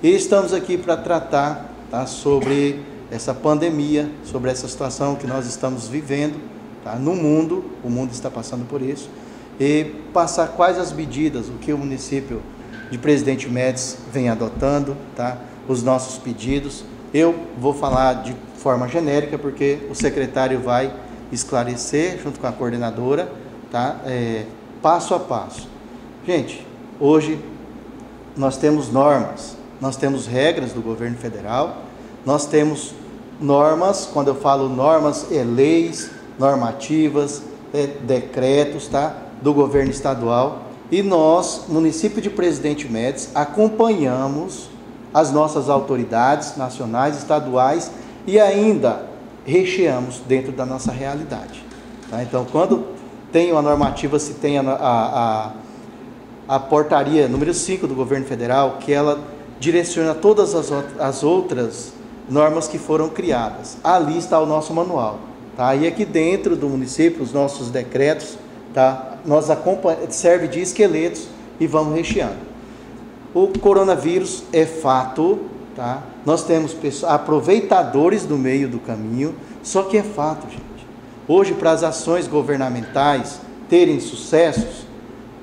E estamos aqui para tratar, tá, sobre essa pandemia, sobre essa situação que nós estamos vivendo, tá, no mundo, o mundo está passando por isso, e passar quais as medidas, o que o município de Presidente Médici vem adotando, tá, os nossos pedidos. Eu vou falar de forma genérica, porque o secretário vai esclarecer, junto com a coordenadora, tá, passo a passo. Gente, hoje nós temos normas, nós temos regras do governo federal, nós temos normas, quando eu falo normas, leis, normativas, decretos, tá, do governo estadual, e nós, município de Presidente Médici, acompanhamos as nossas autoridades nacionais, estaduais, e ainda recheamos dentro da nossa realidade. Tá? Então, quando tem uma normativa, se tem a portaria número 5 do governo federal, que ela direciona todas as outras normas que foram criadas. Ali está o nosso manual. Tá? E aqui dentro do município, os nossos decretos, tá? Serve de esqueletos e vamos recheando. O coronavírus é fato, tá? Nós temos aproveitadores do meio do caminho, só que é fato, gente. Hoje, para as ações governamentais terem sucessos,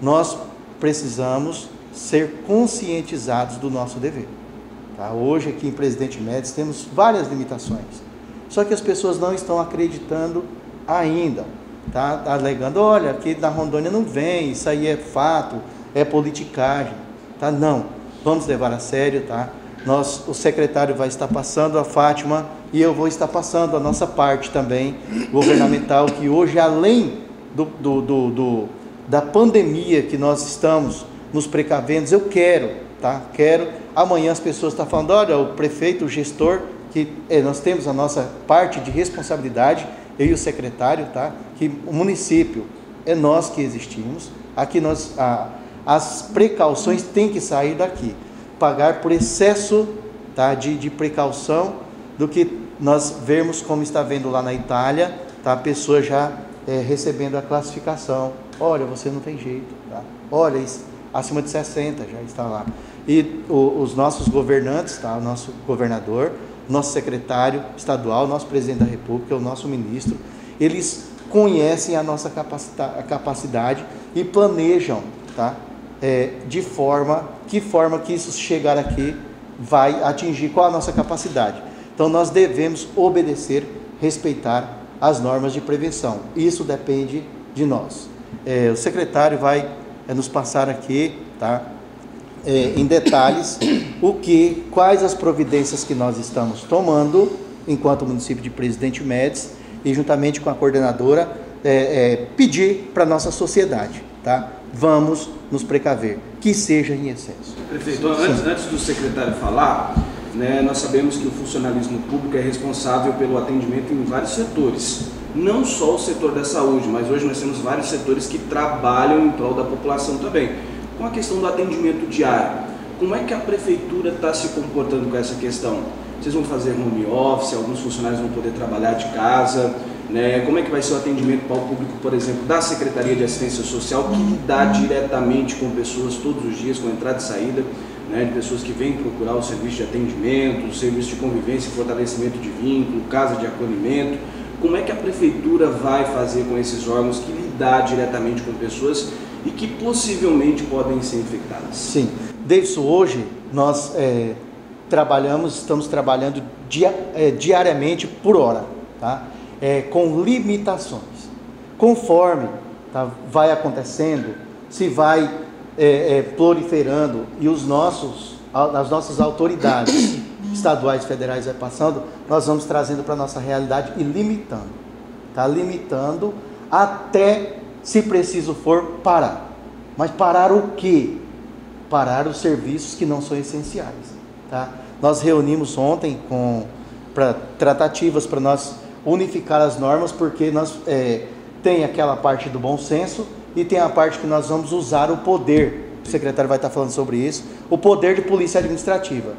nós precisamos ser conscientizados do nosso dever. Tá? Hoje, aqui em Presidente Médici, temos várias limitações, só que as pessoas não estão acreditando ainda. Tá alegando, olha, aqui na Rondônia não vem, isso aí é fato, é politicagem. Tá? Não, vamos levar a sério, tá? O secretário vai estar passando, a Fátima, e eu vou estar passando a nossa parte também governamental, que hoje, além da pandemia que nós estamos nos precavendo, eu quero, amanhã as pessoas estão falando, olha, o prefeito, o gestor, que nós temos a nossa parte de responsabilidade, eu e o secretário, tá? Que o município é nós que existimos, aqui as precauções têm que sair daqui, pagar por excesso, tá, de precaução, do que nós vermos como está vendo lá na Itália, tá, a pessoa já recebendo a classificação, olha, você não tem jeito, tá? Olha, acima de 60 já está lá. E os nossos governantes, tá, o nosso governador, nosso secretário estadual, nosso presidente da República, o nosso ministro, eles conhecem a nossa capacidade e planejam, tá? Que forma que isso chegar aqui vai atingir, qual a nossa capacidade. Então, nós devemos obedecer, respeitar as normas de prevenção. Isso depende de nós. O secretário vai nos passar aqui, tá? Em detalhes, quais as providências que nós estamos tomando, enquanto município de Presidente Médici, e juntamente com a coordenadora, pedir para a nossa sociedade, tá? Vamos nos precaver, que seja em excesso. Prefeito, antes do secretário falar, né, nós sabemos que o funcionalismo público é responsável pelo atendimento em vários setores, não só o setor da saúde, mas hoje nós temos vários setores que trabalham em prol da população também. Com a questão do atendimento diário, como é que a prefeitura está se comportando com essa questão? Vocês vão fazer home office, alguns funcionários vão poder trabalhar de casa, né? Como é que vai ser o atendimento para o público, por exemplo, da Secretaria de Assistência Social, que lida diretamente com pessoas todos os dias, com entrada e saída, né, de pessoas que vêm procurar o serviço de atendimento, o serviço de convivência e fortalecimento de vínculo, casa de acolhimento. Como é que a prefeitura vai fazer com esses órgãos que lidar diretamente com pessoas e que possivelmente podem ser infectadas? Sim, Davidson, hoje nós estamos trabalhando diariamente por hora, tá? Com limitações. Conforme, tá, vai acontecendo, se vai proliferando e as nossas autoridades estaduais e federais vai passando, nós vamos trazendo para a nossa realidade e limitando, tá? Limitando até, se preciso for, parar. Mas parar o quê? Parar os serviços que não são essenciais, tá? Nós reunimos ontem para tratativas para nós unificar as normas, porque nós tem aquela parte do bom senso e tem a parte que nós vamos usar o poder. O secretário vai estar falando sobre isso, o poder de polícia administrativa.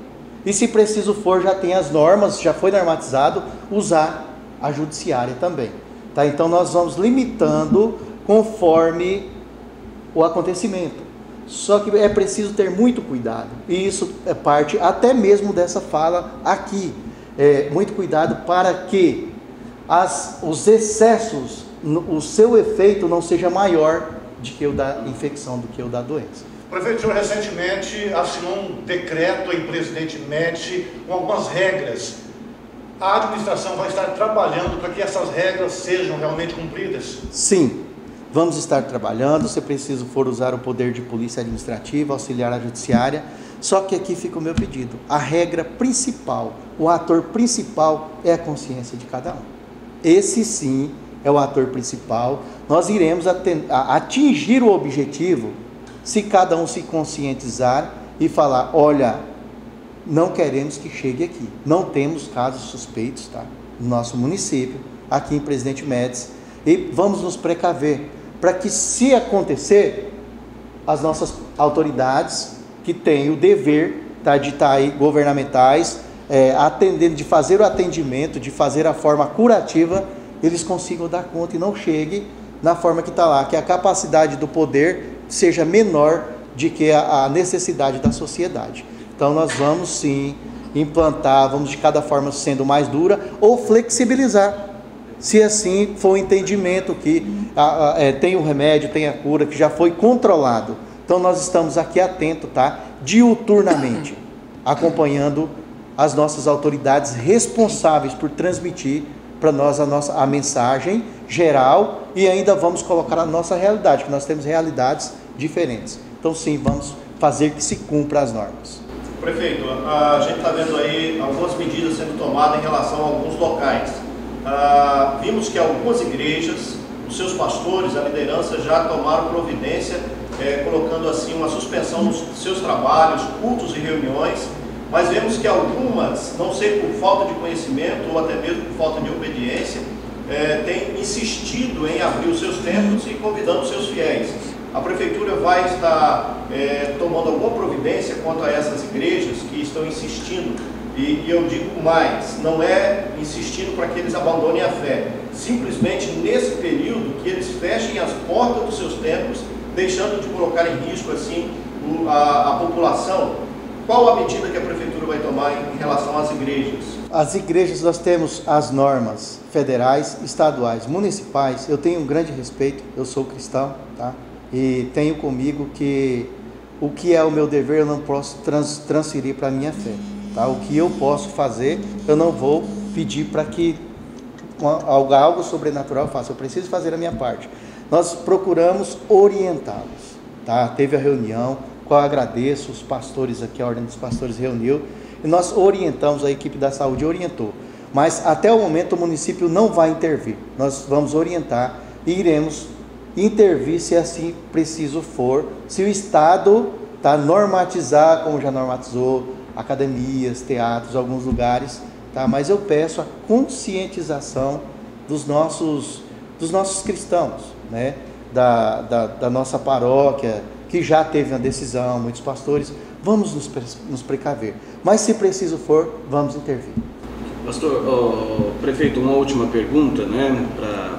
E se preciso for, já tem as normas, já foi normatizado, usar a judiciária também, tá? Então nós vamos limitando conforme o acontecimento. Só que é preciso ter muito cuidado, e isso é parte até mesmo dessa fala aqui. Muito cuidado para que os excessos, o seu efeito não seja maior do que o da infecção, do que o da doença. Prefeito, o senhor recentemente assinou um decreto em Presidente Médici com algumas regras. A administração vai estar trabalhando para que essas regras sejam realmente cumpridas? Sim, vamos estar trabalhando. Se preciso for usar o poder de polícia administrativa, auxiliar a judiciária. Só que aqui fica o meu pedido. A regra principal, o ator principal é a consciência de cada um. Esse sim é o ator principal. Nós iremos atingir o objetivo se cada um se conscientizar e falar, olha, não queremos que chegue aqui. Não temos casos suspeitos, tá? No nosso município, aqui em Presidente Médici, e vamos nos precaver para que, se acontecer, as nossas autoridades que têm o dever, tá, de estar aí, governamentais, atendendo, de fazer o atendimento, de fazer a forma curativa, eles consigam dar conta e não chegue na forma que está lá, que a capacidade do poder seja menor do que a necessidade da sociedade. Então nós vamos sim implantar, vamos de cada forma sendo mais dura ou flexibilizar, se assim for o entendimento que tem o remédio, tem a cura, que já foi controlado. Então nós estamos aqui atentos, tá? Diuturnamente, acompanhando as nossas autoridades responsáveis por transmitir para nós a mensagem geral, e ainda vamos colocar a nossa realidade, que nós temos realidades diferentes. Então sim, vamos fazer que se cumpra as normas. Prefeito, a gente está vendo aí algumas medidas sendo tomadas em relação a alguns locais. Vimos que algumas igrejas, os seus pastores, a liderança já tomaram providência, colocando assim uma suspensão nos seus trabalhos, cultos e reuniões, mas vemos que algumas, não sei por falta de conhecimento ou até mesmo por falta de obediência, têm insistido em abrir os seus templos e convidando os seus fiéis. A prefeitura vai estar tomando alguma providência quanto a essas igrejas que estão insistindo, e eu digo mais, não é insistindo para que eles abandonem a fé, simplesmente nesse período que eles fechem as portas dos seus templos, deixando de colocar em risco assim a população. Qual a medida que a prefeitura vai tomar em relação às igrejas? As igrejas, nós temos as normas federais, estaduais, municipais. Eu tenho um grande respeito, eu sou cristão, tá? E tenho comigo que o que é o meu dever eu não posso transferir para a minha fé, tá? O que eu posso fazer, eu não vou pedir para que algo sobrenatural faça. Eu preciso fazer a minha parte. Nós procuramos orientá-los, tá? Teve a reunião, qual eu agradeço, os pastores aqui, a Ordem dos Pastores reuniu, e nós orientamos, a equipe da saúde orientou, mas até o momento o município não vai intervir. Nós vamos orientar e iremos intervir se assim preciso for, se o Estado normatizar, como já normatizou, academias, teatros, alguns lugares, tá? Mas eu peço a conscientização dos nossos cristãos, né? Da nossa paróquia, que já teve uma decisão, muitos pastores, vamos nos precaver. Mas se preciso for, vamos intervir. Pastor, prefeito, uma última pergunta, né,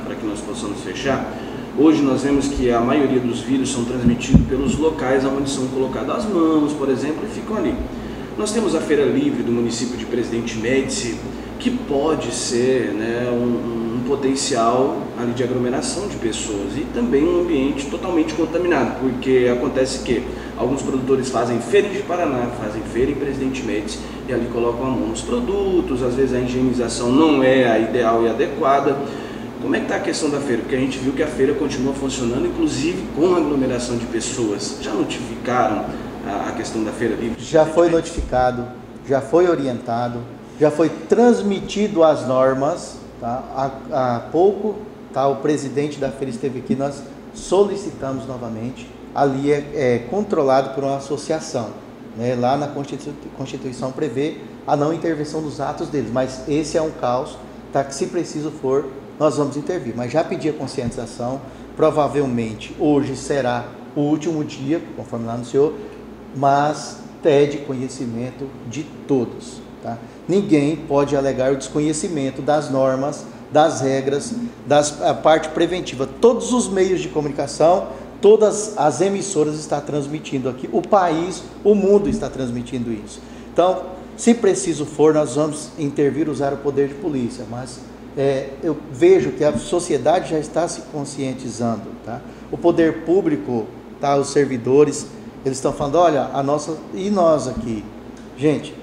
para que nós possamos fechar. Hoje nós vemos que a maioria dos vírus são transmitidos pelos locais onde são colocadas as mãos, por exemplo, e ficam ali. Nós temos a Feira Livre do município de Presidente Médici, que pode ser, né, um potencial ali de aglomeração de pessoas e também um ambiente totalmente contaminado, porque acontece que alguns produtores fazem feira em Paraná, fazem feira em Presidente Médici e ali colocam a mão nos produtos, às vezes a higienização não é a ideal e adequada. Como é que está a questão da feira? Porque a gente viu que a feira continua funcionando, inclusive com aglomeração de pessoas. Já notificaram a questão da Feira Livre? Já foi notificado, já foi orientado, já foi transmitido as normas. Tá? Há pouco, tá, o presidente da feira esteve aqui, nós solicitamos novamente. Ali é controlado por uma associação, né? Lá na Constituição prevê a não intervenção dos atos deles, mas esse é um caos, tá, que se preciso for, nós vamos intervir. Mas já pedi a conscientização, provavelmente hoje será o último dia, conforme lá anunciou, mas é de conhecimento de todos. Tá? Ninguém pode alegar o desconhecimento das normas, das regras, da parte preventiva. Todos os meios de comunicação todas as emissoras estão transmitindo aqui, o país, o mundo está transmitindo isso. Então, se preciso for, nós vamos intervir, usar o poder de polícia, mas eu vejo que a sociedade já está se conscientizando, tá? O poder público, tá? Os servidores, eles estão falando, olha, e nós aqui, gente,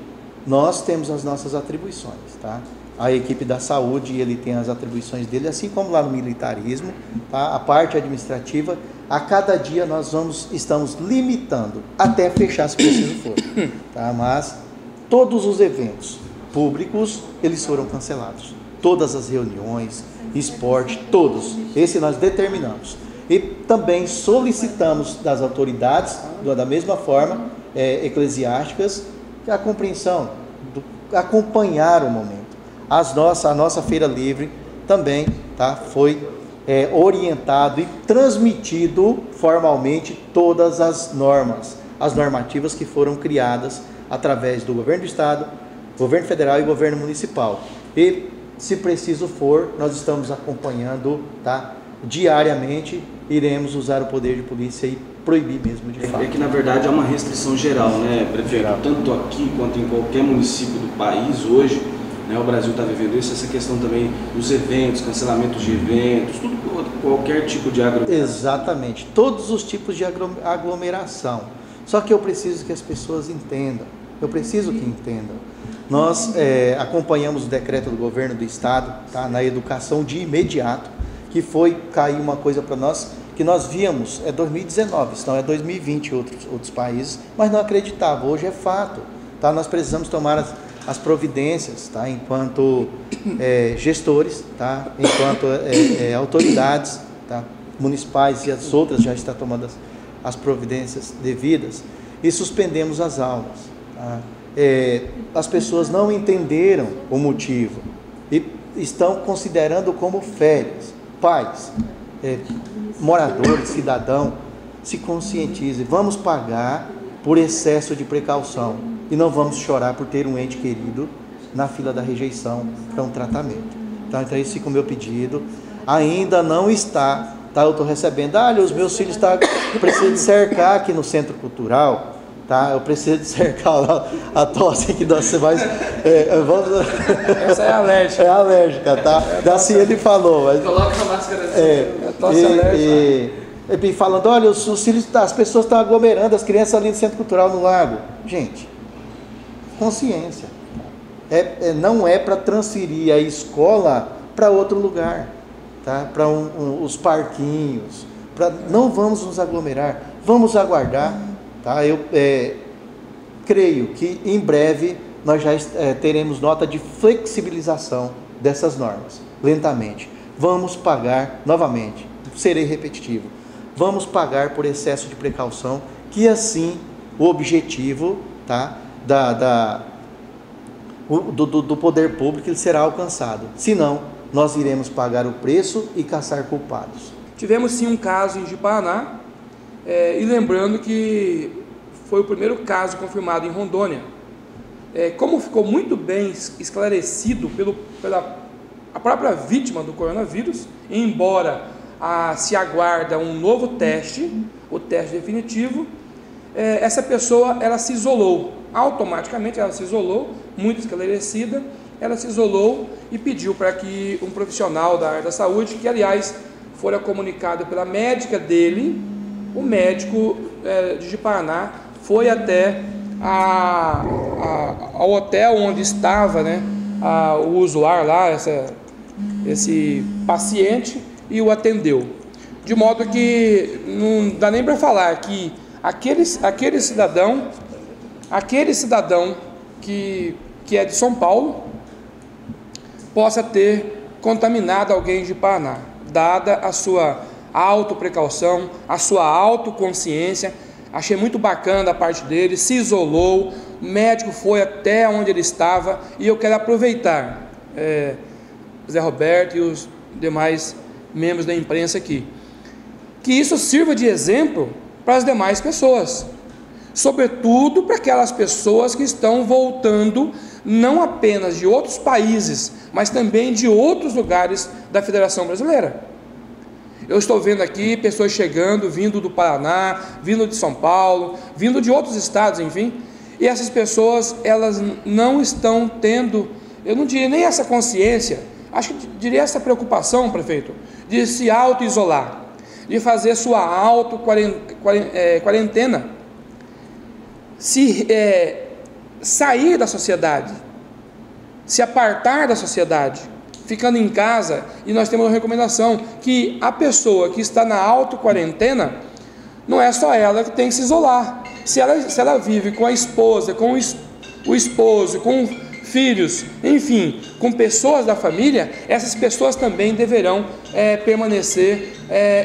nós temos as nossas atribuições, tá? A equipe da saúde, ele tem as atribuições dele, assim como lá no militarismo, tá? A parte administrativa, a cada dia nós estamos limitando, até fechar se preciso for, tá? Mas todos os eventos públicos, eles foram cancelados. Todas as reuniões, esporte, todos. Esse nós determinamos. E também solicitamos das autoridades, da mesma forma, eclesiásticas, a compreensão, acompanhar o momento. A nossa Feira Livre também, tá, foi orientado e transmitido formalmente todas as normas, as normativas que foram criadas através do governo do estado, governo federal e governo municipal. E, se preciso for, nós estamos acompanhando, tá, diariamente, iremos usar o poder de polícia e proibir mesmo de fato. É que na verdade é uma restrição geral, né, prefeito? Tanto aqui quanto em qualquer município do país hoje, né, o Brasil está vivendo isso, essa questão também dos eventos, cancelamentos de eventos, qualquer tipo de aglomeração. Exatamente, todos os tipos de aglomeração. Só que eu preciso que as pessoas entendam, eu preciso que entendam. Nós acompanhamos o decreto do governo do estado, tá, na educação de imediato, que foi cair uma coisa para nós, que nós víamos, 2019, senão é 2020 outros países, mas não acreditava, hoje é fato, tá? Nós precisamos tomar as providências, tá? Enquanto gestores, tá? Enquanto autoridades, tá? Municipais, e as outras já estão tomando as providências devidas, e suspendemos as aulas, tá? As pessoas não entenderam o motivo e estão considerando como férias. Pais, moradores, cidadão, se conscientizem, vamos pagar por excesso de precaução e não vamos chorar por ter um ente querido na fila da rejeição para um tratamento. Então esse fica o meu pedido. Ainda não está, tá? Eu estou recebendo, os meus filhos precisam de cercar aqui no Centro Cultural, tá? Eu preciso de cercar a tosse que você vai. Essa é alérgica. É alérgica, tá? Assim ele falou. Mas, coloca a máscara. Tosse alérgica. E falando, olha, os filhos, as pessoas estão aglomerando, as crianças ali no Centro Cultural no Lago. Gente, consciência. Não é para transferir a escola para outro lugar, tá? Para os parquinhos. Não vamos nos aglomerar, vamos aguardar. Tá? Eu creio que em breve nós já teremos nota de flexibilização dessas normas, lentamente. Vamos pagar, novamente, serei repetitivo, vamos pagar por excesso de precaução, que assim o objetivo, tá, do poder público ele será alcançado. Senão, nós iremos pagar o preço e caçar culpados. Tivemos sim um caso em Ji-Paraná, e lembrando que foi o primeiro caso confirmado em Rondônia. Como ficou muito bem esclarecido pela a própria vítima do coronavírus, embora se aguarda um novo teste, o teste definitivo, essa pessoa ela se isolou, automaticamente ela se isolou, muito esclarecida, ela se isolou e pediu para que um profissional da área da saúde, que aliás fora comunicado pela médica dele, o médico de Ji-Paraná foi até ao hotel onde estava, né, o usuário lá, esse paciente, e o atendeu. De modo que não dá nem para falar que aquele cidadão que é de São Paulo possa ter contaminado alguém de Ji-Paraná, dada a sua autoprecaução, a sua autoconsciência. Achei muito bacana da parte dele, se isolou, o médico foi até onde ele estava, e eu quero aproveitar, Zé Roberto e os demais membros da imprensa aqui, que isso sirva de exemplo para as demais pessoas, sobretudo para aquelas pessoas que estão voltando não apenas de outros países, mas também de outros lugares da Federação Brasileira. Eu estou vendo aqui pessoas chegando, vindo do Paraná, vindo de São Paulo, vindo de outros estados, enfim, e essas pessoas, elas não estão tendo, eu não diria nem essa consciência, acho que diria essa preocupação, prefeito, de se auto-isolar, de fazer sua auto-quarentena, sair da sociedade, se apartar da sociedade, ficando em casa. E nós temos uma recomendação que a pessoa que está na auto-quarentena, não é só ela que tem que se isolar. Se ela vive com a esposa, com o esposo, com filhos, enfim, com pessoas da família, essas pessoas também deverão permanecer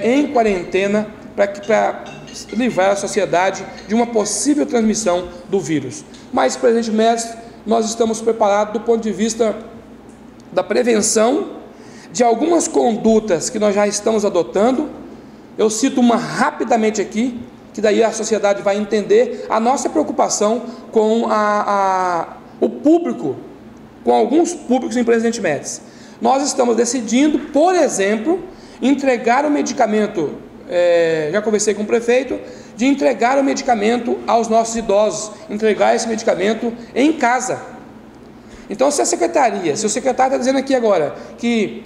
em quarentena para livrar a sociedade de uma possível transmissão do vírus. Mas, presidente Médici, nós estamos preparados do ponto de vista da prevenção de algumas condutas que nós já estamos adotando. Eu cito uma rapidamente aqui, que daí a sociedade vai entender a nossa preocupação com o público, com alguns públicos em Presidente Médici. Nós estamos decidindo, por exemplo, entregar o medicamento, já conversei com o prefeito, de entregar o medicamento aos nossos idosos, entregar esse medicamento em casa. Então, se o secretário está dizendo aqui agora que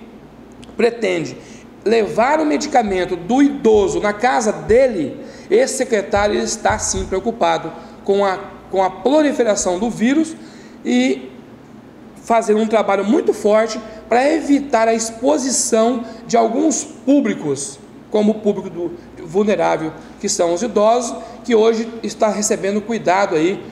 pretende levar o medicamento do idoso na casa dele, esse secretário está sim preocupado com a proliferação do vírus e fazer um trabalho muito forte para evitar a exposição de alguns públicos, como o público vulnerável, que são os idosos, que hoje está recebendo cuidado aí,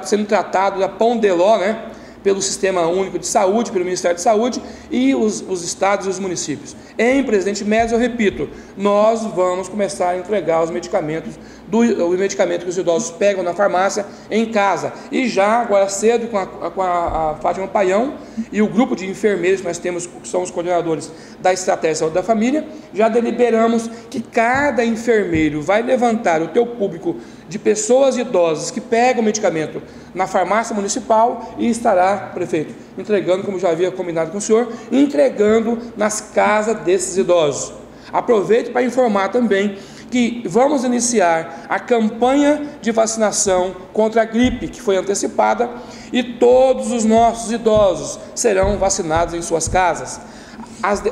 sendo tratado da Pão de Ló, né, pelo Sistema Único de Saúde, pelo Ministério de Saúde e os estados e os municípios. Em Presidente Médici, eu repito, nós vamos começar a entregar os medicamentos, o medicamento que os idosos pegam na farmácia em casa. E já agora cedo, com a Fátima Paião e o grupo de enfermeiros que nós temos, que são os coordenadores da Estratégia de Saúde da Família, já deliberamos que cada enfermeiro vai levantar o teu público de pessoas idosas que pegam medicamento na farmácia municipal e estará, prefeito, entregando, como já havia combinado com o senhor, entregando nas casas desses idosos. Aproveito para informar também que vamos iniciar a campanha de vacinação contra a gripe, que foi antecipada, e todos os nossos idosos serão vacinados em suas casas.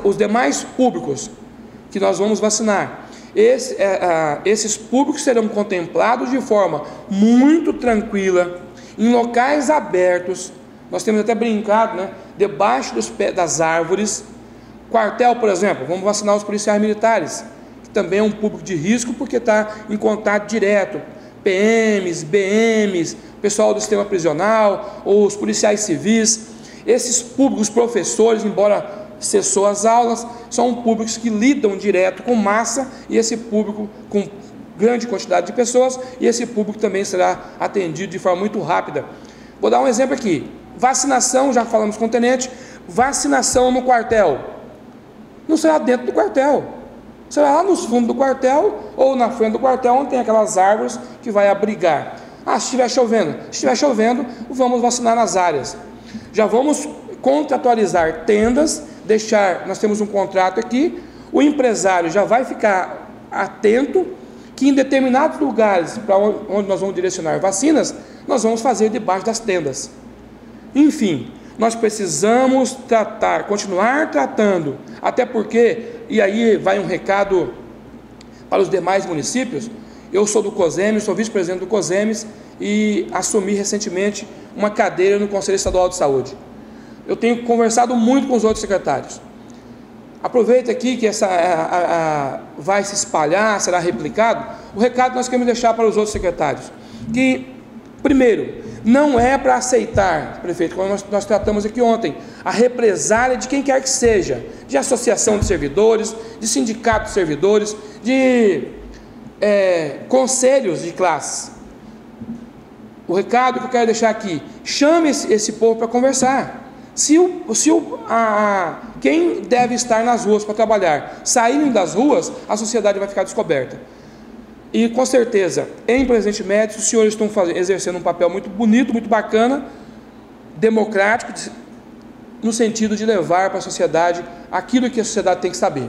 Os demais públicos que nós vamos vacinar, esses públicos serão contemplados de forma muito tranquila, em locais abertos. Nós temos até brincado, né, debaixo das árvores. Quartel, por exemplo, vamos vacinar os policiais militares, que também é um público de risco, porque está em contato direto, PMs, BMs, pessoal do sistema prisional, ou os policiais civis. Esses públicos, professores, embora cessou as aulas, são públicos que lidam direto com massa, e esse público com grande quantidade de pessoas, e esse público também será atendido de forma muito rápida. Vou dar um exemplo aqui: vacinação, já falamos com o tenente, vacinação no quartel, não será dentro do quartel, será lá nos fundos do quartel, ou na frente do quartel, onde tem aquelas árvores que vai abrigar. Se estiver chovendo, vamos vacinar nas áreas. Já vamos contratualizar tendas, nós temos um contrato aqui, o empresário já vai ficar atento que em determinados lugares para onde nós vamos direcionar vacinas, nós vamos fazer debaixo das tendas. Enfim, nós precisamos continuar tratando, até porque, e aí vai um recado para os demais municípios. Eu sou do COSEMES, sou vice-presidente do COSEMES e assumi recentemente uma cadeira no Conselho Estadual de Saúde. Eu tenho conversado muito com os outros secretários. Aproveita aqui que vai se espalhar, será replicado. O recado nós queremos deixar para os outros secretários, que, primeiro, não é para aceitar, prefeito, como nós tratamos aqui ontem, a represália de quem quer que seja, de associação de servidores, de sindicato de servidores, de conselhos de classe. O recado que eu quero deixar aqui: chame esse povo para conversar. Quem deve estar nas ruas para trabalhar saírem das ruas, a sociedade vai ficar descoberta. E com certeza, em Presidente Médici, os senhores estão exercendo um papel muito bonito, muito bacana, democrático, no sentido de levar para a sociedade aquilo que a sociedade tem que saber.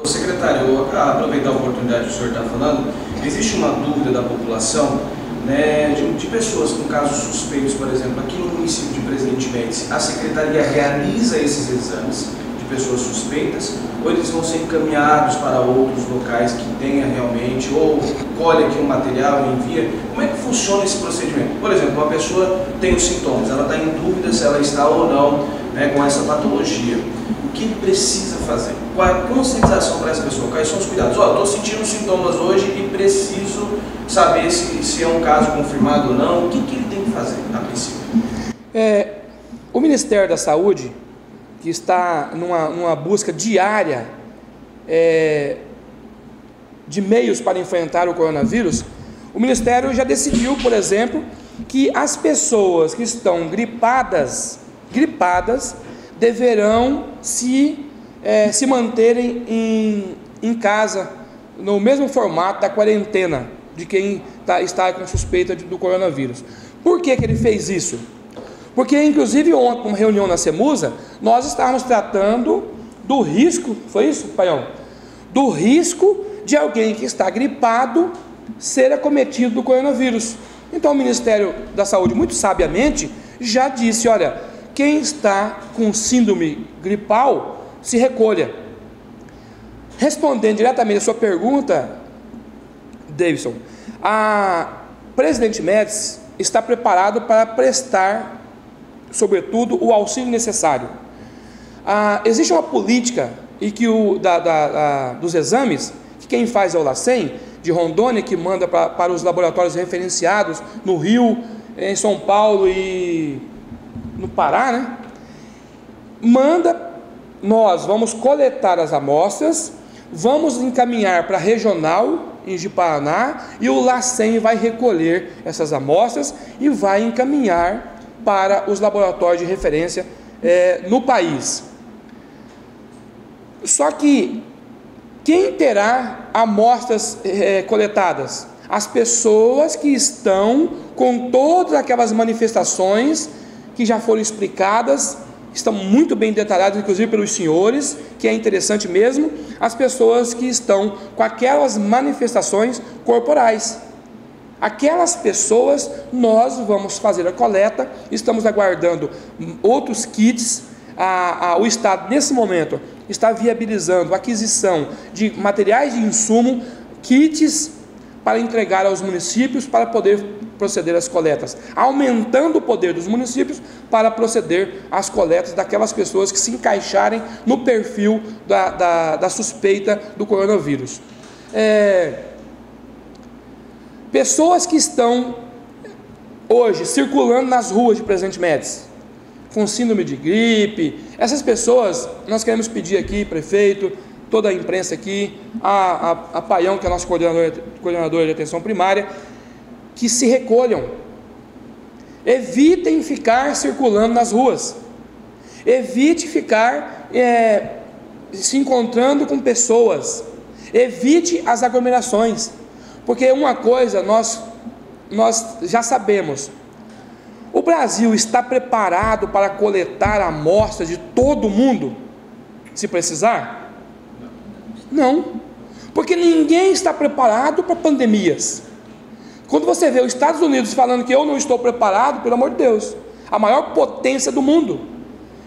Secretário, eu vou aproveitar a oportunidade que o senhor está falando. Existe uma dúvida da população, né, de pessoas com casos suspeitos, por exemplo, aqui no município de Presidente Médici, a Secretaria realiza esses exames de pessoas suspeitas, ou eles vão ser encaminhados para outros locais que tenha realmente, ou colhe aqui um material e envia? Como é que funciona esse procedimento? Por exemplo, uma pessoa tem os sintomas, ela está em dúvida se ela está ou não, né, com essa patologia. O que ele precisa fazer? Qual é a conscientização para essa pessoa? Quais são os cuidados? Estou sentindo sintomas hoje e preciso saber se é um caso confirmado ou não. O que ele tem que fazer, a princípio? O Ministério da Saúde, que está numa busca diária de meios para enfrentar o coronavírus, o Ministério já decidiu, por exemplo, que as pessoas que estão gripadas deverão se manterem em casa, no mesmo formato da quarentena de quem está com suspeita do coronavírus. Por que ele fez isso? Porque, inclusive, ontem, numa reunião na CEMUSA, nós estávamos tratando do risco, foi isso, Paião? Do risco de alguém que está gripado ser acometido do coronavírus. Então, o Ministério da Saúde, muito sabiamente, já disse, olha, quem está com síndrome gripal, se recolha. Respondendo diretamente a sua pergunta, Davidson, a Presidente Médici está preparado para prestar, sobretudo, o auxílio necessário. Existe uma política e que dos exames, que quem faz é o LACEN, de Rondônia, que manda para os laboratórios referenciados no Rio, em São Paulo e no Pará, né? Nós vamos coletar as amostras, vamos encaminhar para a regional em Ji-Paraná, e o LACEN vai recolher essas amostras e vai encaminhar para os laboratórios de referência no país. Só que quem terá amostras coletadas? As pessoas que estão com todas aquelas manifestações que já foram explicadas, estão muito bem detalhadas, inclusive pelos senhores, que é interessante mesmo, as pessoas que estão com aquelas manifestações corporais. Aquelas pessoas, nós vamos fazer a coleta, estamos aguardando outros kits. O Estado, nesse momento, está viabilizando a aquisição de materiais de insumo, kits, para entregar aos municípios para poder proceder às coletas, aumentando o poder dos municípios para proceder às coletas daquelas pessoas que se encaixarem no perfil da suspeita do coronavírus. Pessoas que estão hoje circulando nas ruas de Presidente Médici com síndrome de gripe, essas pessoas, nós queremos pedir aqui, prefeito, toda a imprensa aqui, a Paião, que é a nossa coordenadora de atenção primária, que se recolham, evitem ficar circulando nas ruas, evite ficar se encontrando com pessoas, evite as aglomerações, porque uma coisa nós já sabemos: o Brasil está preparado para coletar amostras de todo mundo, se precisar? Não, porque ninguém está preparado para pandemias. Quando você vê os Estados Unidos falando que eu não estou preparado, pelo amor de Deus, a maior potência do mundo.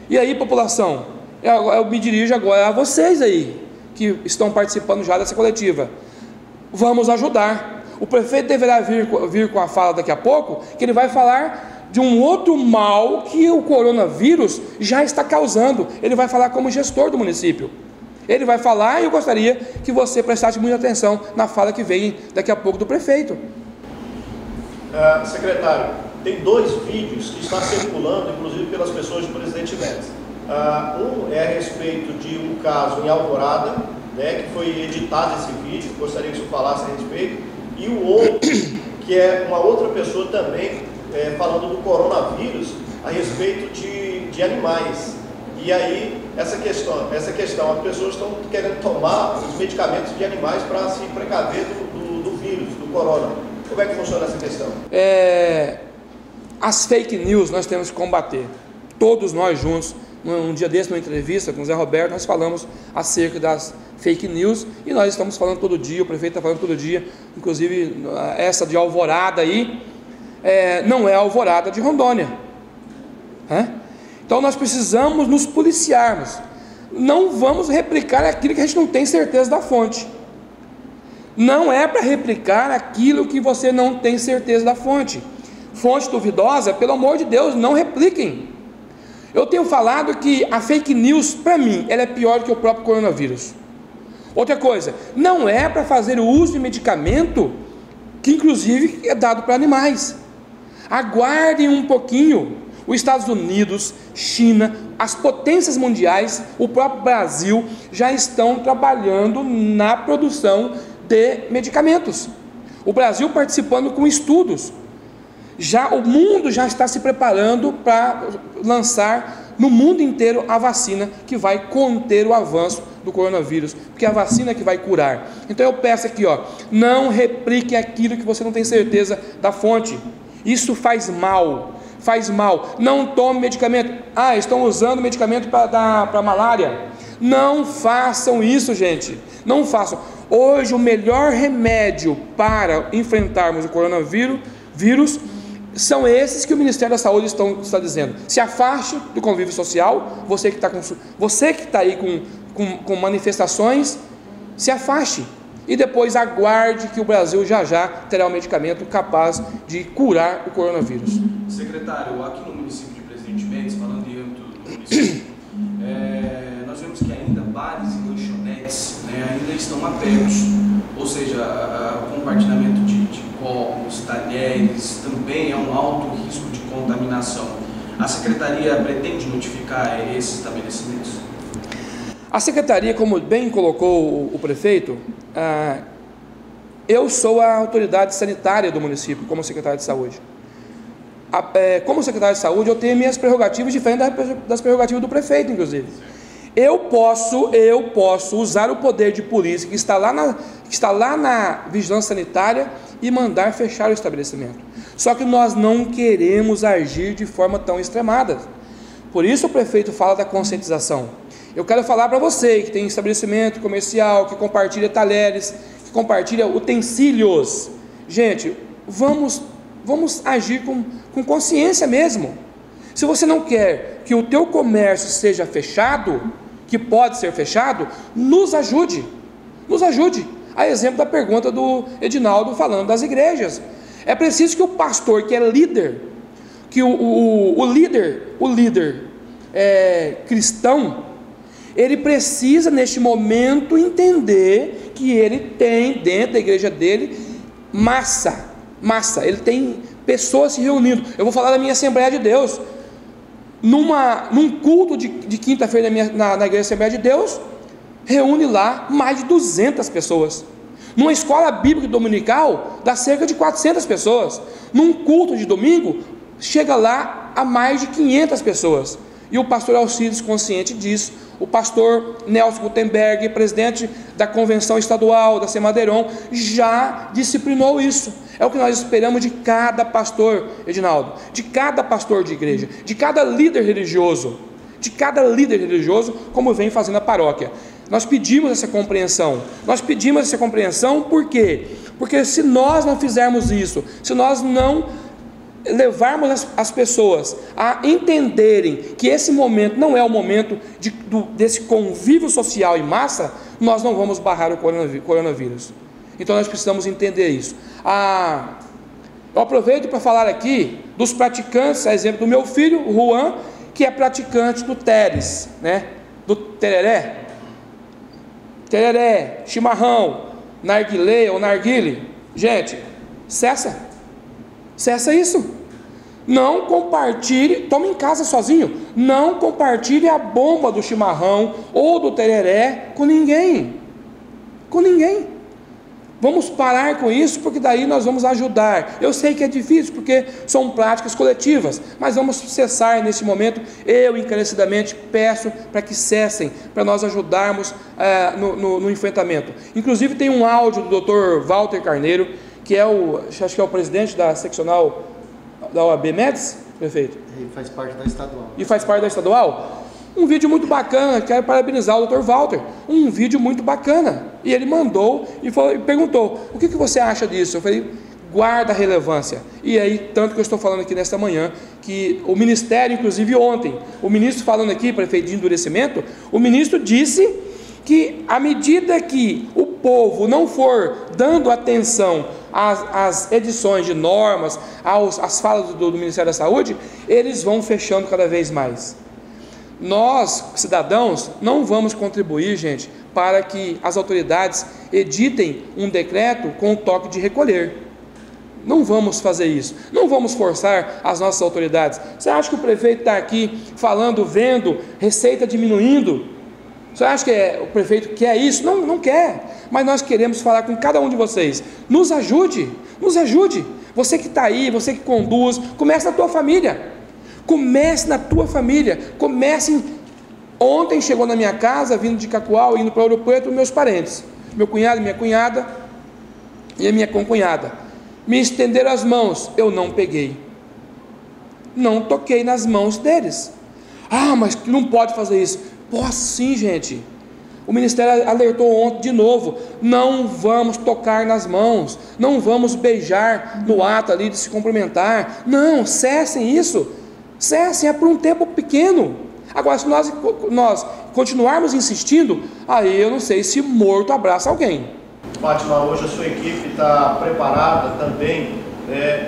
E aí, população, eu me dirijo agora a vocês aí, que estão participando já dessa coletiva. Vamos ajudar. O prefeito deverá vir com a fala daqui a pouco, que ele vai falar de um outro mal que o coronavírus já está causando. Ele vai falar como gestor do município. Ele vai falar, e eu gostaria que você prestasse muita atenção na fala que vem daqui a pouco do prefeito. Secretário, tem 2 vídeos que estão circulando, inclusive pelas pessoas de Presidente Médici. Um é a respeito de um caso em Alvorada, né, que foi editado esse vídeo, gostaria que o senhor falasse a respeito, e o outro, que é uma outra pessoa também falando do coronavírus a respeito de animais. E aí, essa questão, as pessoas estão querendo tomar os medicamentos de animais para se precaver do vírus, do corona. Como é que funciona essa questão? As fake news nós temos que combater, todos nós juntos Um dia desse, numa entrevista com o Zé Roberto, nós falamos acerca das fake news, e nós estamos falando todo dia, o prefeito está falando todo dia, inclusive essa de Alvorada aí, não é a Alvorada de Rondônia. Então nós precisamos nos policiarmos. Não vamos replicar aquilo que a gente não tem certeza da fonte. Não é para replicar aquilo que você não tem certeza da fonte. Fonte duvidosa, pelo amor de Deus, não repliquem. Eu tenho falado que a fake news, para mim, ela é pior que o próprio coronavírus. Outra coisa, não é para fazer o uso de medicamento que inclusive é dado para animais. Aguardem um pouquinho. Os Estados Unidos, China, as potências mundiais, o próprio Brasil já estão trabalhando na produção de medicamentos. O Brasil participando com estudos. O mundo já está se preparando para lançar no mundo inteiro a vacina que vai conter o avanço do coronavírus, porque é a vacina que vai curar. Então eu peço aqui, não replique aquilo que você não tem certeza da fonte. Isso faz mal. Não tome medicamento. Estão usando medicamento para malária. Não façam isso, gente. Não façam. Hoje o melhor remédio para enfrentarmos o coronavírus são esses que o Ministério da Saúde está dizendo. Se afaste do convívio social. Você que está aí com manifestações, se afaste. E depois aguarde que o Brasil já terá um medicamento capaz de curar o coronavírus. Secretário, aqui no município de Presidente Médici, falando de âmbito do município, nós vemos que ainda bares e lanchonetes ainda estão abertos, ou seja, o compartilhamento de copos, talheres, também é um alto risco de contaminação. A Secretaria pretende notificar esses estabelecimentos? A Secretaria, como bem colocou o prefeito, eu sou a autoridade sanitária do município, como secretário de saúde. Como secretário de saúde, eu tenho minhas prerrogativas diferentes das prerrogativas do prefeito, inclusive. Eu posso usar o poder de polícia que está lá na vigilância sanitária e mandar fechar o estabelecimento. Só que nós não queremos agir de forma tão extremada. Por isso o prefeito fala da conscientização. Eu quero falar para você que tem estabelecimento comercial, que compartilha talheres, que compartilha utensílios. Gente, vamos agir com consciência mesmo. Se você não quer que o teu comércio seja fechado, que pode ser fechado, nos ajude. A exemplo da pergunta do Edinaldo falando das igrejas. É preciso que o pastor, que é líder, que o líder cristão, ele precisa neste momento entender que ele tem dentro da igreja dele massa, ele tem pessoas se reunindo. Eu vou falar da minha Assembleia de Deus. Num culto de quinta-feira na Igreja Assembleia de Deus, reúne lá mais de 200 pessoas. Numa escola bíblica dominical, dá cerca de 400 pessoas. Num culto de domingo, chega lá a mais de 500 pessoas. E o pastor Alcides, consciente disso, o pastor Nelson Gutenberg, presidente da convenção estadual da Semadeiron, já disciplinou isso. É o que nós esperamos de cada pastor, Edinaldo, de cada pastor de igreja, de cada líder religioso, como vem fazendo a paróquia. Nós pedimos essa compreensão. Por quê? Porque se nós não fizermos isso, se nós não levarmos as pessoas a entenderem que esse momento não é o momento desse convívio social em massa, nós não vamos barrar o coronavírus. Então nós precisamos entender isso. Eu aproveito para falar aqui dos praticantes, a exemplo do meu filho, o Juan, que é praticante do Teres, do tereré, chimarrão, narguilé ou narguile. Gente, cessa isso. Não compartilhe, tome em casa sozinho, não compartilhe a bomba do chimarrão ou do tereré com ninguém. Vamos parar com isso, porque daí nós vamos ajudar. Eu sei que é difícil, porque são práticas coletivas, mas vamos cessar nesse momento. Eu encarecidamente peço para que cessem, para nós ajudarmos no enfrentamento. Inclusive tem um áudio do Dr. Walter Carneiro, que acho que é o presidente da seccional da OAB Médici, prefeito? Ele faz parte da estadual. E faz parte da estadual? Um vídeo muito bacana, quero parabenizar o Dr. Walter, um vídeo muito bacana. E ele mandou e perguntou, o que você acha disso? Eu falei, guarda a relevância. E aí, tanto que eu estou falando aqui nesta manhã, que o Ministério, inclusive ontem, o ministro falando aqui, prefeito de endurecimento, o ministro disse que à medida que o povo não for dando atenção às edições de normas, às falas do Ministério da Saúde, eles vão fechando cada vez mais. Nós, cidadãos, não vamos contribuir, gente, para que as autoridades editem um decreto com o toque de recolher. Não vamos fazer isso, não vamos forçar as nossas autoridades. Você acha que o prefeito está aqui falando, vendo, receita diminuindo? Você acha que o prefeito quer isso? Não, não quer, mas nós queremos falar com cada um de vocês. Nos ajude, nos ajude. Você que está aí, você que conduz, comece na tua família. Comece na tua família, comece. Ontem chegou na minha casa, vindo de Cacoal, indo para Ouro Preto, meus parentes, meu cunhado, minha cunhada e a minha concunhada, me estenderam as mãos, eu não peguei, não toquei nas mãos deles. Ah, mas não pode fazer isso. Posso sim, gente. O Ministério alertou ontem de novo, não vamos tocar nas mãos, não vamos beijar no ato ali de se cumprimentar, não, cessem isso. Cessem, é por um tempo pequeno. Agora, se nós continuarmos insistindo, aí eu não sei se morto abraça alguém. Fátima, hoje a sua equipe está preparada também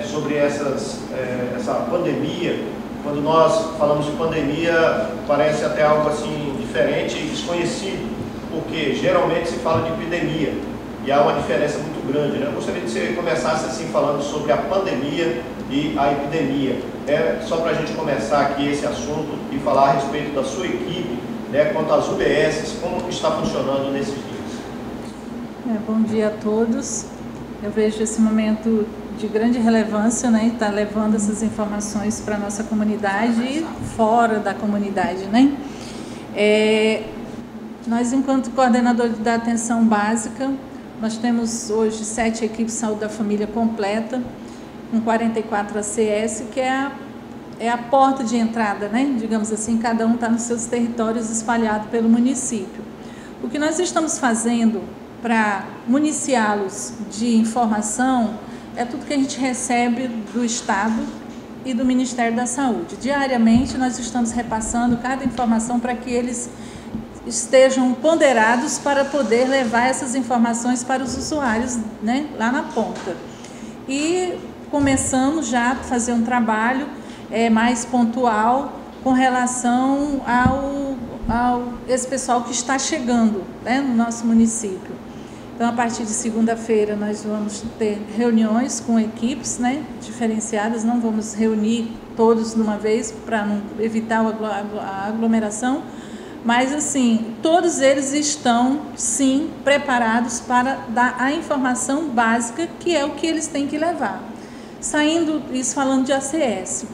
sobre essa pandemia. Quando nós falamos de pandemia, parece até algo assim diferente e desconhecido, porque geralmente se fala de epidemia e há uma diferença muito grande, né? Eu gostaria que você começasse assim falando sobre a pandemia e a epidemia. Só para a gente começar aqui esse assunto e falar a respeito da sua equipe, né, quanto às UBSs, como está funcionando nesses dias. Bom dia a todos. Eu vejo esse momento de grande relevância, né, estar levando essas informações para a nossa comunidade e fora da comunidade, né? Nós, enquanto coordenadores da atenção básica, nós temos hoje 7 equipes de saúde da família completa, com 44 ACS, que é a porta de entrada, né? Digamos assim, cada um está nos seus territórios espalhado pelo município. O que nós estamos fazendo para municiá-los de informação é tudo que a gente recebe do Estado e do Ministério da Saúde. Diariamente nós estamos repassando cada informação para que eles estejam ponderados para poder levar essas informações para os usuários, né, lá na ponta. E começamos já a fazer um trabalho mais pontual com relação ao esse pessoal que está chegando, né, no nosso município. Então, a partir de segunda-feira, nós vamos ter reuniões com equipes, né, diferenciadas, não vamos reunir todos de uma vez para não evitar a aglomeração, mas, assim, todos eles estão, sim, preparados para dar a informação básica, que é o que eles têm que levar. Saindo isso, falando de ACS.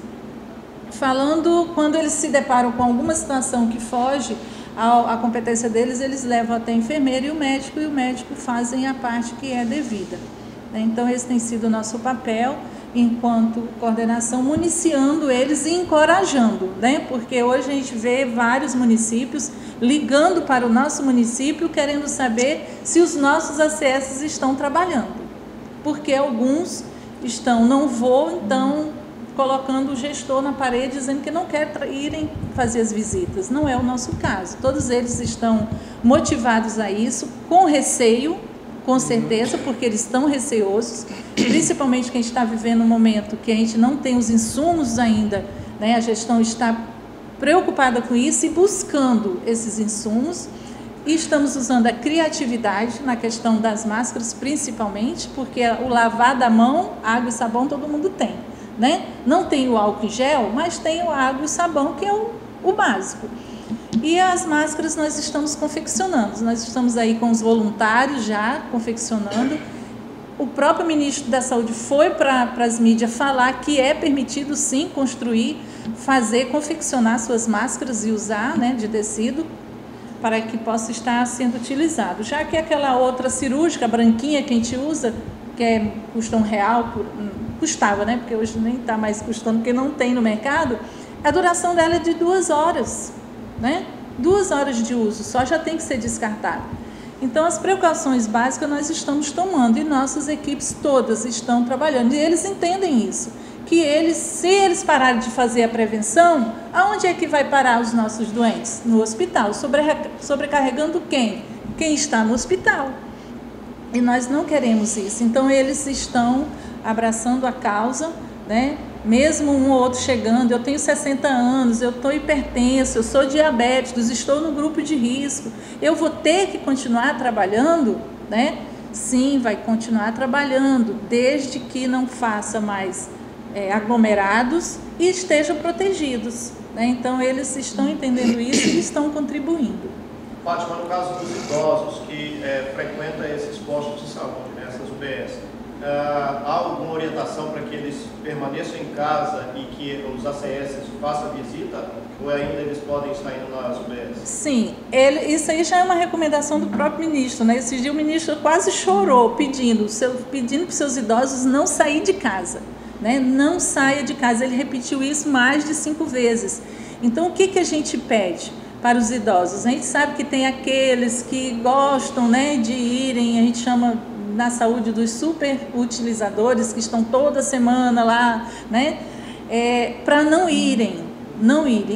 Falando, quando eles se deparam com alguma situação que foge à competência deles, eles levam até a enfermeira e o médico fazem a parte que é devida. Então, esse tem sido o nosso papel, enquanto coordenação, municiando eles e encorajando, né? Porque hoje a gente vê vários municípios ligando para o nosso município, querendo saber se os nossos ACS estão trabalhando. Porque alguns estão, não vou, então, colocando o gestor na parede, dizendo que não quer irem fazer as visitas. Não é o nosso caso. Todos eles estão motivados a isso, com receio, com certeza, porque eles estão receosos, principalmente que a gente está vivendo um momento que a gente não tem os insumos ainda, né? A gestão está preocupada com isso e buscando esses insumos, e estamos usando a criatividade na questão das máscaras, principalmente, porque o lavar da mão, água e sabão todo mundo tem, né? Não tem o álcool em gel, mas tem a água e o sabão, que é o básico. E as máscaras nós estamos confeccionando, nós estamos aí com os voluntários já confeccionando. O próprio ministro da Saúde foi para as mídias falar que é permitido sim construir, confeccionar suas máscaras e usar, né, de tecido, para que possa estar sendo utilizado. Já que aquela outra cirúrgica branquinha que a gente usa, que custa R$1, custava, né, porque hoje nem está mais custando, porque não tem no mercado, a duração dela é de 2 horas. né? 2 horas de uso só já tem que ser descartado. Então, as precauções básicas nós estamos tomando e nossas equipes todas estão trabalhando. E eles entendem isso, que se eles pararem de fazer a prevenção, aonde é que vai parar os nossos doentes? No hospital. Sobrecarregando quem? Quem está no hospital. E nós não queremos isso. Então, eles estão abraçando a causa, né? Mesmo um ou outro chegando, eu tenho 60 anos, eu estou hipertenso, eu sou diabético, estou no grupo de risco, eu vou ter que continuar trabalhando, né? Sim, vai continuar trabalhando, desde que não faça mais aglomerados e estejam protegidos, né? Então, eles estão entendendo isso e estão contribuindo. Fátima, no caso dos idosos que frequentam esses postos de saúde, né, essas UBS, há alguma orientação para que eles permaneçam em casa e que os ACS façam visita, ou ainda eles podem estar indo nas UBS? Sim, isso aí já é uma recomendação do próprio ministro, né? Esse dia o ministro quase chorou pedindo para os seus idosos não sair de casa, né? Não saia de casa, ele repetiu isso mais de 5 vezes. Então, o que a gente pede para os idosos? A gente sabe que tem aqueles que gostam, né, de irem, a gente chama na saúde dos super utilizadores, que estão toda semana lá, né, para não irem.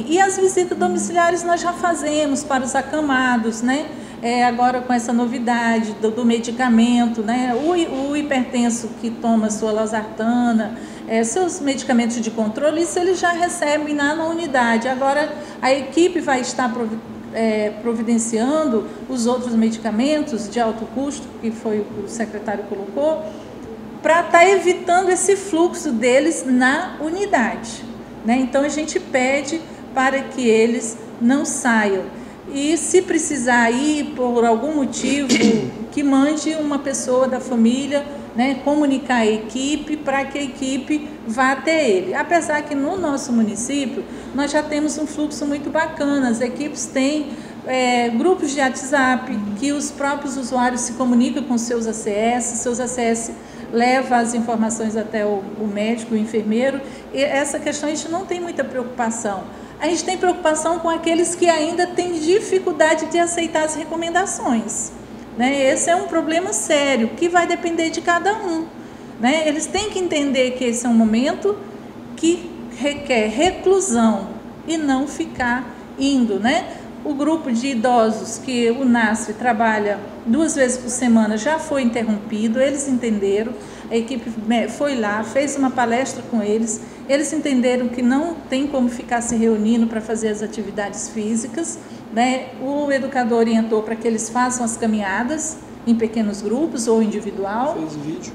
E as visitas domiciliares nós já fazemos para os acamados, né, agora com essa novidade do medicamento, né, o hipertenso que toma sua losartana, seus medicamentos de controle, isso ele já recebe na unidade. Agora a equipe vai estar providenciando os outros medicamentos de alto custo, que foi o que o secretário colocou, para estar evitando esse fluxo deles na unidade, né? Então, a gente pede para que eles não saiam. E, se precisar ir por algum motivo, que mande uma pessoa da família, né, comunicar a equipe para que a equipe vá até ele. Apesar que no nosso município nós já temos um fluxo muito bacana, as equipes têm grupos de WhatsApp que os próprios usuários se comunicam com seus ACS levam as informações até o médico, o enfermeiro, e essa questão a gente não tem muita preocupação. A gente tem preocupação com aqueles que ainda têm dificuldade de aceitar as recomendações, né? Esse é um problema sério, que vai depender de cada um, né? Eles têm que entender que esse é um momento que requer reclusão e não ficar indo, né? O grupo de idosos que o NASF trabalha 2 vezes por semana já foi interrompido, eles entenderam, a equipe foi lá, fez uma palestra com eles, eles entenderam que não tem como ficar se reunindo para fazer as atividades físicas, né? O educador orientou para que eles façam as caminhadas em pequenos grupos ou individual. Fez vídeo.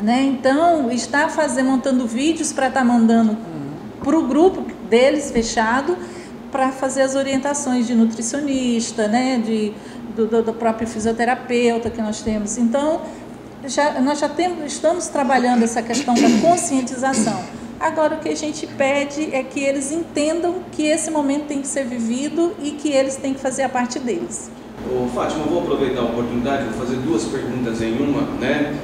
Né? Então, está montando vídeos para estar mandando para o grupo deles fechado, para fazer as orientações de nutricionista, né? Do próprio fisioterapeuta que nós temos. Então, nós já estamos trabalhando essa questão da conscientização. Agora, o que a gente pede é que eles entendam que esse momento tem que ser vivido e que eles têm que fazer a parte deles. Ô, Fátima, eu vou aproveitar a oportunidade, vou fazer 2 perguntas em uma, né?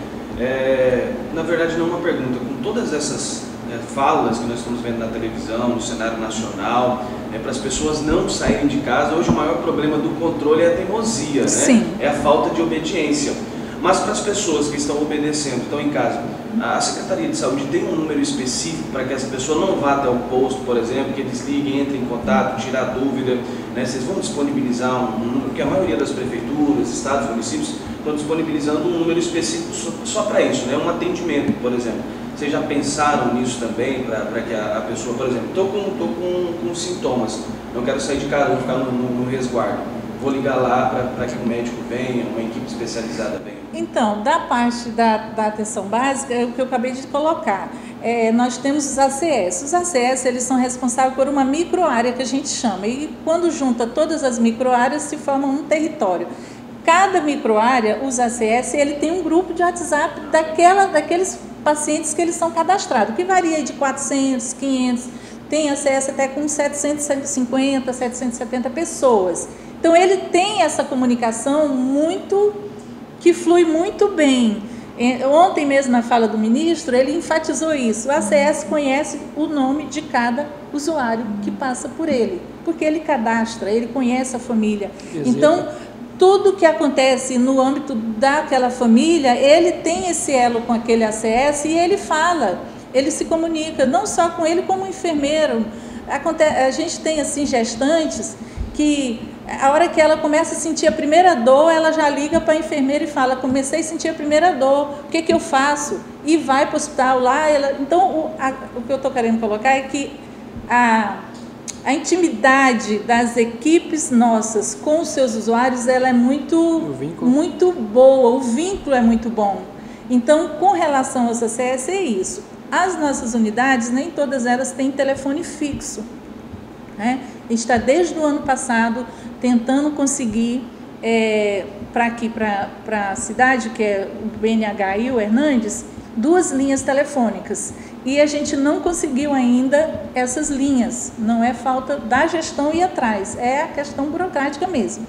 Na verdade, não uma pergunta, com todas essas falas que nós estamos vendo na televisão, no cenário nacional, para as pessoas não saírem de casa, hoje o maior problema do controle é a teimosia, né? Sim. É a falta de obediência. Mas para as pessoas que estão obedecendo, estão em casa, a Secretaria de Saúde tem um número específico para que essa pessoa não vá até o posto, por exemplo, que eles liguem, entrem em contato, tirar dúvida, né? Vocês vão disponibilizar um número, porque a maioria das prefeituras, estados, municípios estão disponibilizando um número específico só para isso, né? Um atendimento, por exemplo. Vocês já pensaram nisso também, para que a pessoa, por exemplo, estou com sintomas, não quero sair de casa, vou ficar no resguardo. Vou ligar lá para que o médico venha, uma equipe especializada venha. Então, da parte da atenção básica, é o que eu acabei de colocar. Nós temos os ACS. Os ACS, eles são responsáveis por uma microárea que a gente chama. E quando junta todas as microáreas, se forma um território. Cada microárea, os ACS, ele tem um grupo de WhatsApp daqueles pacientes que eles são cadastrados, que varia de 400, 500, tem ACS até com 750, 770 pessoas. Então, ele tem essa comunicação que flui muito bem. Ontem mesmo, na fala do ministro, ele enfatizou isso. O ACS conhece o nome de cada usuário que passa por ele, porque ele cadastra, ele conhece a família. Então, tudo que acontece no âmbito daquela família, ele tem esse elo com aquele ACS e ele fala, ele se comunica, não só com ele, como enfermeiro. A gente tem, assim, gestantes que, a hora que ela começa a sentir a primeira dor, ela já liga para a enfermeira e fala, comecei a sentir a primeira dor, o que eu faço? E vai para o hospital lá. Então, o que eu estou querendo colocar é que a intimidade das equipes nossas com os seus usuários, ela é muito boa, o vínculo é muito bom. Então, com relação ao ACS, é isso. As nossas unidades, nem todas elas têm telefone fixo, né? A gente está desde o ano passado tentando conseguir para aqui, para a cidade, que é o BNH e o Hernandes, 2 linhas telefônicas. E a gente não conseguiu ainda essas linhas. Não é falta da gestão ir atrás, é a questão burocrática mesmo.